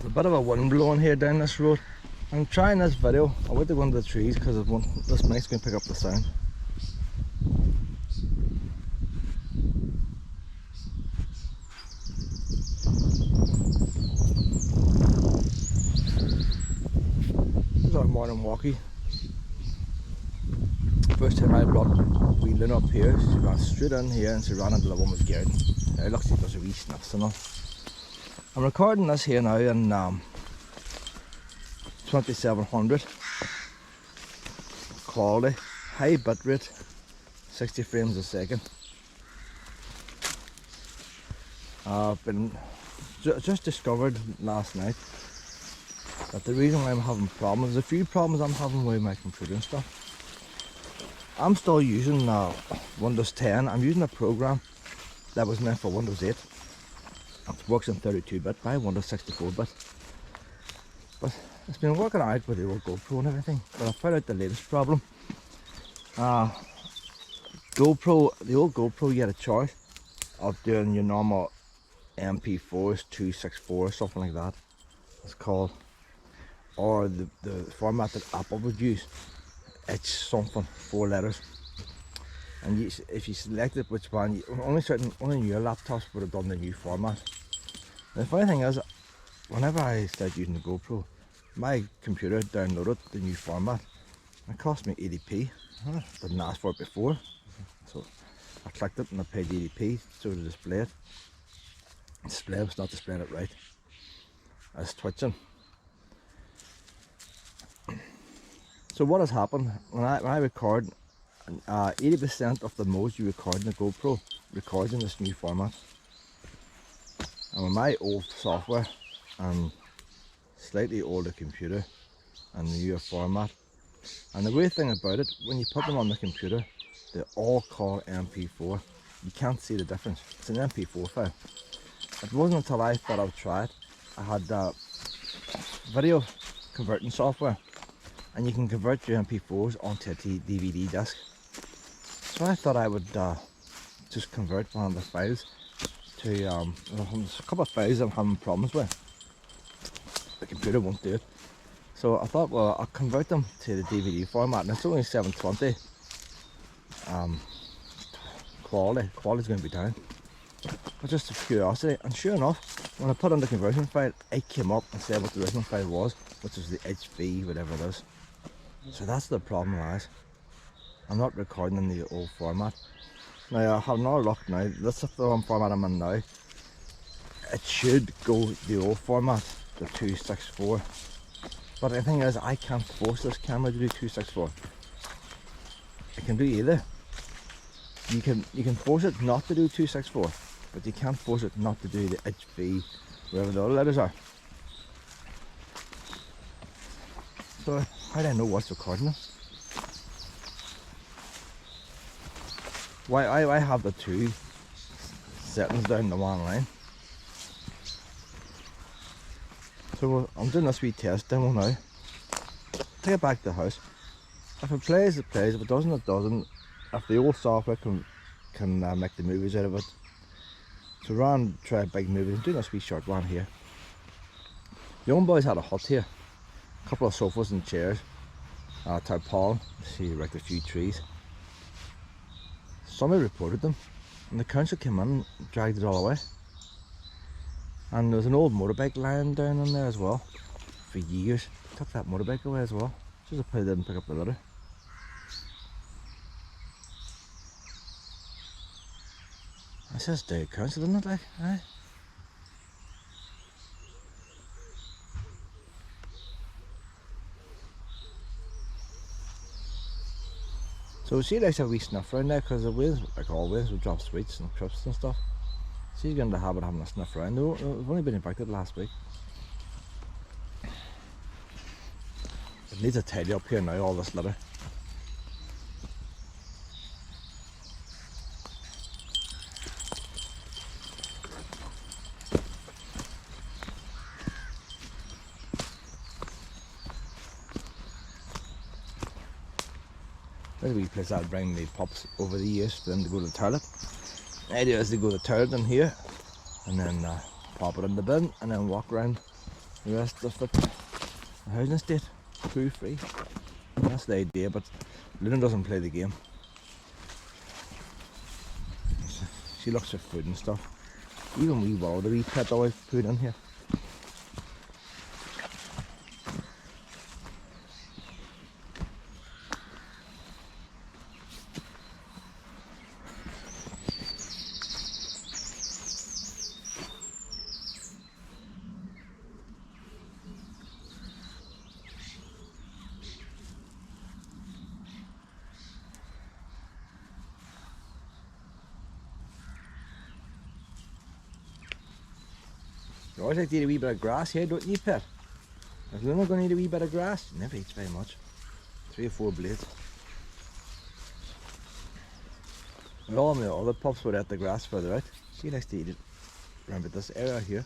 A bit of a wind blowing here down this road. I'm trying this video. I went to go into the trees because this mic's going to pick up the sound. This is our morning walkie. First time I brought wheeling up here, she ran straight in here and she ran into the woman's garden. It looks like there's a wee sniffs and all. I'm recording this here now in 2700 quality, high bit rate, 60 frames a second. I've been just discovered last night that the reason why I'm having problems, there's a few problems I'm having with my computer and stuff. I'm still using Windows 10. I'm using a program that was meant for Windows 8. It works in 32-bit by Windows 64-bit. But it's been working out with the old GoPro and everything. But I found out the latest problem. GoPro, the old GoPro, you had a choice of doing your normal MP4s, 264, something like that. It's called. Or the format that Apple would use. It's something, 4 letters. And if you selected which one, only your laptops would have done the new format. The funny thing is, whenever I started using the GoPro, my computer downloaded the new format. It cost me 80p. I didn't ask for it before, so I clicked it and I paid 80p so to display it. Display was not displaying it right. I was twitching. So what has happened when I record, 80% of the modes you record in the GoPro records in this new format. And with my old software and slightly older computer and the newer format, and the weird thing about it, when you put them on the computer, they're all called MP4. You can't see the difference. It's an MP4 file. It wasn't until I thought I would try it. I had video converting software, and you can convert your MP4s onto a DVD disc. So I thought I would just convert one of the files to a couple of files I'm having problems with. The computer won't do it. So I thought, well, I'll convert them to the DVD format, and it's only 720. Quality's going to be down. But just a curiosity, and sure enough, when I put on the conversion file, it came up and said what the original file was, which is the HV, whatever it is. So that's the problem lies. I'm not recording in the old format. Now I have another look now. This is the one format I'm in now. It should go the old format, the 264. But the thing is, I can't force this camera to do 264. It can do either. You can force it not to do 264, but you can't force it not to do the HV, wherever the other letters are. So how do I know what's recording it? Why I have the two settings down the one line. So I'm doing this wee test demo now. Take it back to the house. If it plays, it plays. If it doesn't, it doesn't. If the old software can make the movies out of it. So run, try a big movie. I'm doing this wee short one here. The young boys had a hut here. A couple of sofas and chairs. Tarpaulin. See, right, a few trees. Somebody reported them, and the council came in and dragged it all away. And there was an old motorbike lying down in there as well. For years. Took that motorbike away as well. Just a pity they didn't pick up the litter. It's just the council, isn't it? Like, aye. So she likes a wee sniff around there because the winds, like always, will drop sweets and crisps and stuff. She's getting the habit of having a sniff around. No, we've only been infected last week. It needs a tidy up here now, all this litter. There's a wee place I'll bring the pups over the years for them to go to the toilet. The idea is to go to the toilet in here and then pop it in the bin and then walk around the rest of it, the housing estate, crew free. That's the idea, but Luna doesn't play the game. She looks for food and stuff. Even wee Willow, the wee pet dog I've put in here. You always like to eat a wee bit of grass here, don't you, Pet? Is Luna going to eat a wee bit of grass? She never eats very much. 3 or 4 blades. Well, all the other pups would eat the grass further out. She likes to eat it around about this area here.